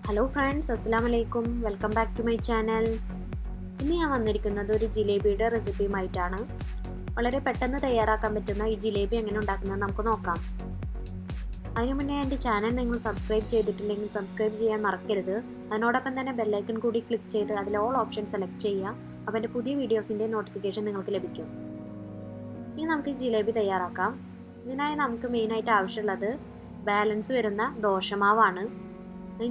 Hello friends, അസ്സലാമു അലൈക്കും. Welcome back to my channel. ഇന്ന് ഞാൻ വന്നിരിക്കുന്നത് ഒരു ജിലേബിയുടെ റെസിപ്പിയുമായിട്ടാണ്. വളരെ പെട്ടെന്ന് തയ്യാറാക്കാൻ പറ്റുന്ന ഈ ജിലേബി എങ്ങനെ ഉണ്ടാക്കുന്നത് നമുക്ക് നോക്കാം. അതിനു മുന്നേ എൻ്റെ ചാനൽ നിങ്ങൾ സബ്സ്ക്രൈബ് ചെയ്തിട്ടില്ലെങ്കിൽ സബ്സ്ക്രൈബ് ചെയ്യാൻ മറക്കരുത്. അതിനോടൊപ്പം തന്നെ ബെല്ലൈക്കൺ കൂടി ക്ലിക്ക് ചെയ്ത് അതിൽ ഓൾ ഓപ്ഷൻ സെലക്ട് ചെയ്യുക. അപ്പോൾ എൻ്റെ പുതിയ വീഡിയോസിൻ്റെ നോട്ടിഫിക്കേഷൻ നിങ്ങൾക്ക് ലഭിക്കും. ഇനി നമുക്ക് ഈ ജിലേബി തയ്യാറാക്കാം. ഇതിനായി നമുക്ക് മെയിനായിട്ട് ആവശ്യമുള്ളത് ബാലൻസ് വരുന്ന ദോശമാവാണ്.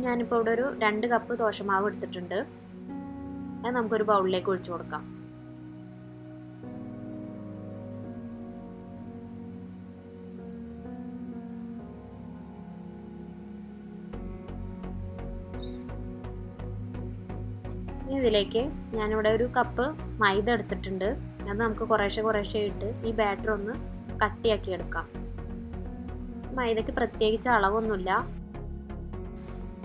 ഞാനിപ്പോൾ ഇവിടെ ഒരു 2 കപ്പ് ദോശമാവ് എടുത്തിട്ടുണ്ട്. അത് നമുക്കൊരു ബൗളിലേക്ക് ഒഴിച്ചു കൊടുക്കാം. ഇതിലേക്ക് ഞാനിവിടെ ഒരു കപ്പ് മൈദ എടുത്തിട്ടുണ്ട്. അത് നമുക്ക് കുറേശ്ശെ ഇട്ട് ഈ ബാറ്റർ ഒന്ന് കട്ടിയാക്കി എടുക്കാം. മൈദയ്ക്ക് പ്രത്യേകിച്ച് അളവൊന്നുമില്ല.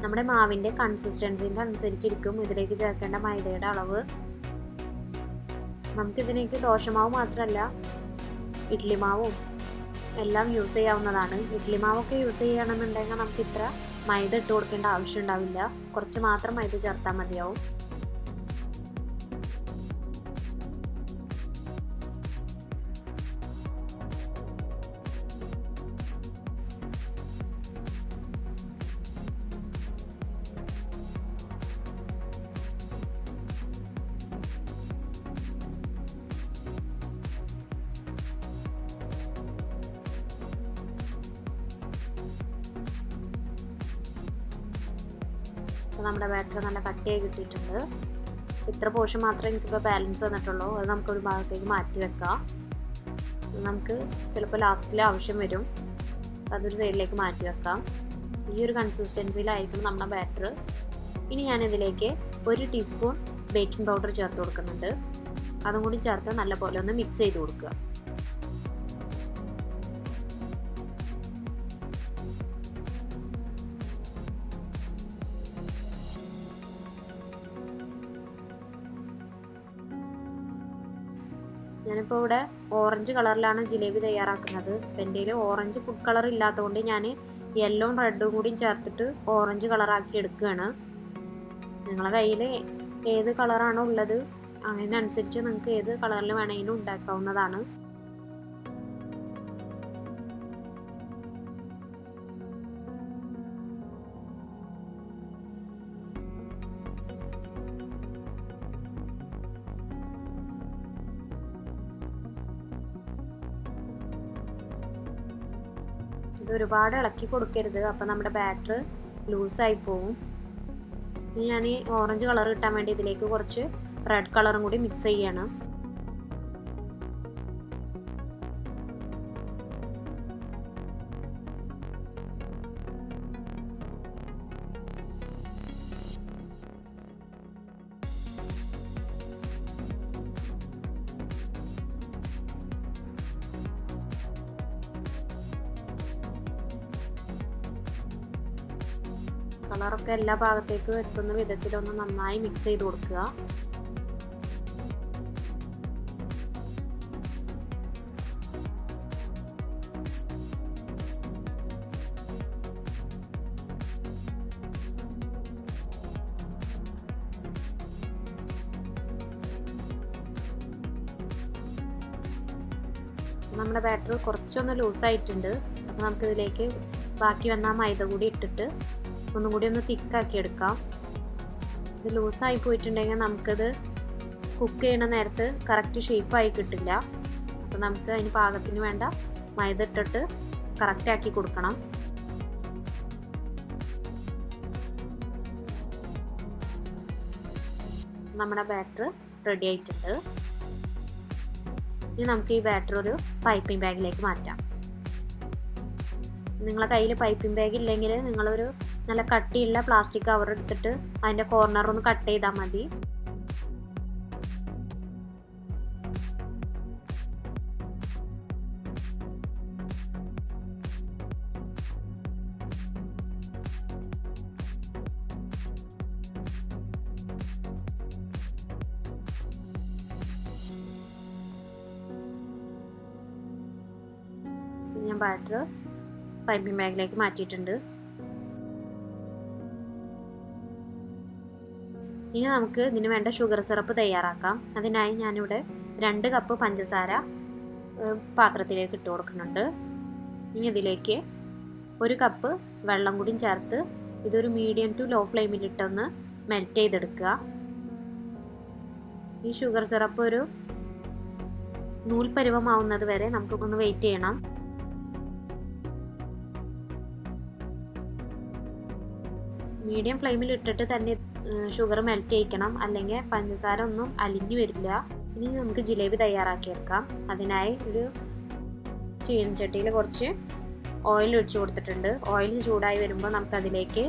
നമ്മുടെ മാവിൻ്റെ കൺസിസ്റ്റൻസിൻ്റെ അനുസരിച്ചിരിക്കും ഇതിലേക്ക് ചേർക്കേണ്ട മൈദയുടെ അളവ്. നമുക്കിതിലേക്ക് ദോശമാവ് മാത്രമല്ല ഇഡ്ഡലി മാവും എല്ലാം യൂസ് ചെയ്യാവുന്നതാണ്. ഇഡ്ഡലി മാവൊക്കെ യൂസ് ചെയ്യണമെന്നുണ്ടെങ്കിൽ നമുക്ക് ഇത്ര മൈദ ഇട്ട് കൊടുക്കേണ്ട ആവശ്യം ഉണ്ടാവില്ല. കുറച്ച് മാത്രം മൈദ ചേർത്താൽ മതിയാവും. നമ്മുടെ ബാറ്റർ നല്ല കട്ടിയായി കിട്ടിയിട്ടുണ്ട്. ഇത്ര പോർഷൻ മാത്രമേ എനിക്കിപ്പോൾ ബാലൻസ് വന്നിട്ടുള്ളൂ. അത് നമുക്കൊരു ഭാഗത്തേക്ക് മാറ്റി വെക്കാം. നമുക്ക് ചിലപ്പോൾ ലാസ്റ്റിൽ ആവശ്യം വരും. അതൊരു സൈഡിലേക്ക് മാറ്റി വെക്കാം. ഈ ഒരു കൺസിസ്റ്റൻസിയിലായിരിക്കും നമ്മുടെ ബാറ്റർ. ഇനി ഞാനിതിലേക്ക് 1 ടീസ്പൂൺ ബേക്കിംഗ് പൗഡർ ചേർത്ത് കൊടുക്കുന്നുണ്ട്. അതും കൂടി ചേർത്ത് നല്ലപോലെ ഒന്ന് മിക്സ് ചെയ്ത് കൊടുക്കുക. ഞാനിപ്പോൾ ഇവിടെ ഓറഞ്ച് കളറിലാണ് ജിലേബി തയ്യാറാക്കുന്നത്. എൻ്റെ കയ്യിൽ ഓറഞ്ച് ഫുഡ് കളർ ഇല്ലാത്തതുകൊണ്ട് ഞാൻ യെല്ലോയും റെഡും കൂടി ചേർത്തിട്ട് ഓറഞ്ച് കളറാക്കി എടുക്കുകയാണ്. നിങ്ങളുടെ കയ്യിൽ ഏത് കളറാണോ ഉള്ളത് അതിനനുസരിച്ച് നിങ്ങൾക്ക് ഏത് കളറിൽ വേണമെങ്കിലും ഉണ്ടാക്കാവുന്നതാണ്. ഇത് ഒരുപാട് ഇളക്കി കൊടുക്കരുത്, അപ്പം നമ്മുടെ ബാറ്റർ ലൂസായി പോവും. ഇനി ഞാൻ ഈ ഓറഞ്ച് കളർ കിട്ടാൻ വേണ്ടി ഇതിലേക്ക് കുറച്ച് റെഡ് കളറും കൂടി മിക്സ് ചെയ്യണം. കളറൊക്കെ എല്ലാ ഭാഗത്തേക്കും എത്തുന്ന വിധത്തിലൊന്ന് നന്നായി മിക്സ് ചെയ്ത് കൊടുക്കുക. നമ്മുടെ ബാറ്റർ കുറച്ചൊന്ന് ലൂസായിട്ടുണ്ട്. അപ്പോൾ നമുക്കിതിലേക്ക് ബാക്കി വന്ന മൈദ കൂടി ഇട്ടിട്ട് ഒന്നും കൂടി ഒന്ന് തിക്കാക്കി എടുക്കാം. ഇത് ലൂസായി പോയിട്ടുണ്ടെങ്കിൽ നമുക്കിത് കുക്ക് ചെയ്യണ നേരത്ത് കറക്റ്റ് ഷേപ്പായി കിട്ടില്ല. അപ്പോൾ നമുക്ക് അതിന് പാകത്തിന് വേണ്ട മൈദ ഇട്ടിട്ട് കറക്റ്റ് ആക്കി കൊടുക്കണം. നമ്മുടെ ബാറ്റർ റെഡി ആയിട്ടുണ്ട്. ഇനി നമുക്ക് ഈ ബാറ്റർ ഒരു പൈപ്പിംഗ് ബാഗിലേക്ക് മാറ്റാം. നിങ്ങളെ കയ്യിൽ പൈപ്പിംഗ് ബാഗ് ഇല്ലെങ്കിൽ നിങ്ങളൊരു നല്ല കട്ടിയുള്ള പ്ലാസ്റ്റിക് കവർ എടുത്തിട്ട് അതിൻ്റെ കോർണർ ഒന്ന് കട്ട് ചെയ്താൽ മതി. ഞാൻ ബാറ്റർ പൈപ്പിംഗ് ബാഗിലേക്ക് മാറ്റിയിട്ടുണ്ട്. ഇനി നമുക്ക് ഇതിന് വേണ്ട ഷുഗർ സിറപ്പ് തയ്യാറാക്കാം. അതിനായി ഞാനിവിടെ 2 കപ്പ് പഞ്ചസാര പാത്രത്തിലേക്ക് ഇട്ട് കൊടുക്കുന്നുണ്ട്. ഇനി ഇതിലേക്ക് 1 കപ്പ് വെള്ളം കൂടി ചേർത്ത് ഇതൊരു മീഡിയം ടു ലോ ഫ്ലെയിമിൽ ഇട്ടൊന്ന് മെൽറ്റ് ചെയ്തെടുക്കുക. ഈ ഷുഗർ സിറപ്പ് ഒരു നൂൽ പരുവമാവുന്നത് വരെ നമുക്ക് ഒന്ന് വെയിറ്റ് ചെയ്യണം. മീഡിയം ഫ്ലെയിമിൽ ഇട്ടിട്ട് തന്നെ ഷുഗർ മെൽറ്റ് ചെയ്യിക്കണം, അല്ലെങ്കിൽ പഞ്ചസാര ഒന്നും അലിഞ്ഞു വരില്ല. ഇനി നമുക്ക് ജിലേബി തയ്യാറാക്കിയെടുക്കാം. അതിനായി ഒരു ചീനച്ചട്ടിയിൽ കുറച്ച് ഓയിൽ ഒഴിച്ചു കൊടുത്തിട്ടുണ്ട്. ഓയിൽ ചൂടായി വരുമ്പോൾ നമുക്കതിലേക്ക്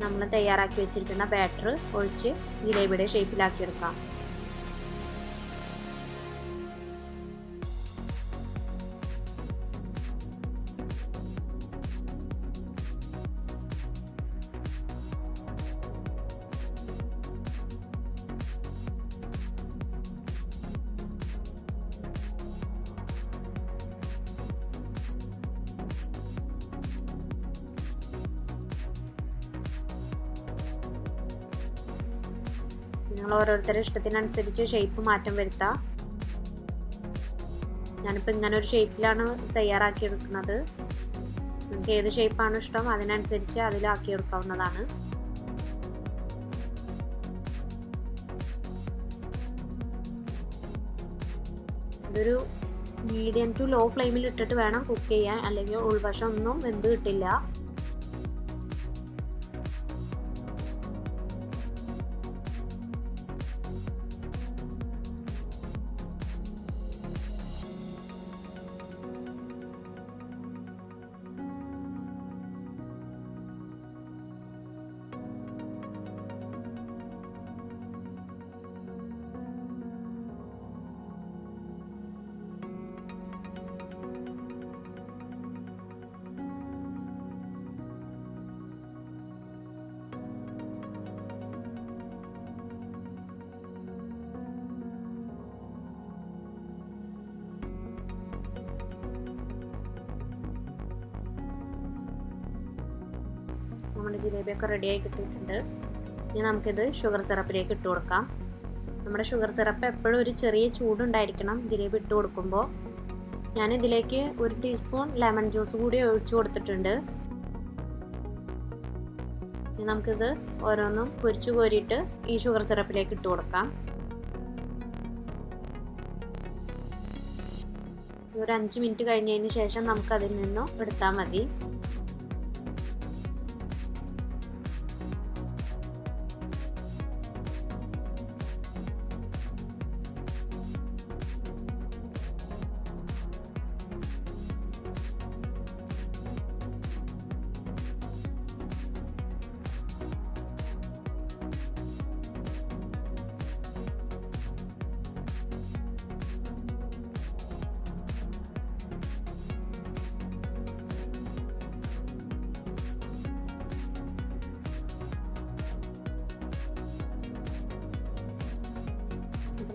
നമ്മൾ തയ്യാറാക്കി വെച്ചിരിക്കുന്ന ബാറ്റർ ഒഴിച്ച് ജിലേബിയുടെ ഷേപ്പിലാക്കിയെടുക്കാം. നിങ്ങൾ ഓരോരുത്തരുടെ ഇഷ്ടത്തിനനുസരിച്ച് ഷേപ്പ് മാറ്റം വരുത്താം. ഞാനിപ്പോൾ ഇങ്ങനെ ഒരു ഷേപ്പിലാണ് തയ്യാറാക്കിയെടുക്കുന്നത്. നിങ്ങൾക്ക് ഏത് ഷേപ്പാണ് ഇഷ്ടം അതിനനുസരിച്ച് അതിലാക്കിയെടുക്കാവുന്നതാണ്. ഇതൊരു മീഡിയം ടു ലോ ഫ്ലെയിമിൽ ഇട്ടിട്ട് വേണം കുക്ക് ചെയ്യാൻ, അല്ലെങ്കിൽ ഉൾവശം ഒന്നും വെന്ത് കിട്ടില്ല. നമ്മുടെ ജിലേബിയൊക്കെ റെഡിയായി കിട്ടിയിട്ടുണ്ട്. ഇനി നമുക്കിത് ഷുഗർ സിറപ്പിലേക്ക് ഇട്ട് കൊടുക്കാം. നമ്മുടെ ഷുഗർ സിറപ്പ് എപ്പോഴും ഒരു ചെറിയ ചൂടുണ്ടായിരിക്കണം ജിലേബി ഇട്ട് കൊടുക്കുമ്പോൾ. ഞാനിതിലേക്ക് 1 ടീസ്പൂൺ ലെമൺ ജ്യൂസ് കൂടി ഒഴിച്ചു കൊടുത്തിട്ടുണ്ട്. ഇനി നമുക്കിത് ഓരോന്നും പൊരിച്ചു കോരിയിട്ട് ഈ ഷുഗർ സിറപ്പിലേക്ക് ഇട്ട് കൊടുക്കാം. ഒരു 5 മിനിറ്റ് കഴിഞ്ഞതിന് ശേഷം നമുക്കതിൽ നിന്നും എടുത്താൽ മതി.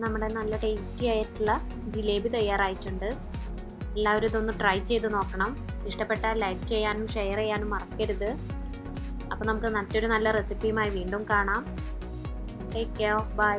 നമ്മുടെ നല്ല ടേസ്റ്റി ആയിട്ടുള്ള ജിലേബി തയ്യാറായിട്ടുണ്ട്. എല്ലാവരും ഇതൊന്ന് ട്രൈ ചെയ്ത് നോക്കണം. ഇഷ്ടപ്പെട്ടാൽ ലൈക്ക് ചെയ്യാനും ഷെയർ ചെയ്യാനും മറക്കരുത്. അപ്പോൾ നമുക്ക് മറ്റൊരു നല്ല റെസിപ്പിയുമായി വീണ്ടും കാണാം. Take care. ബൈ.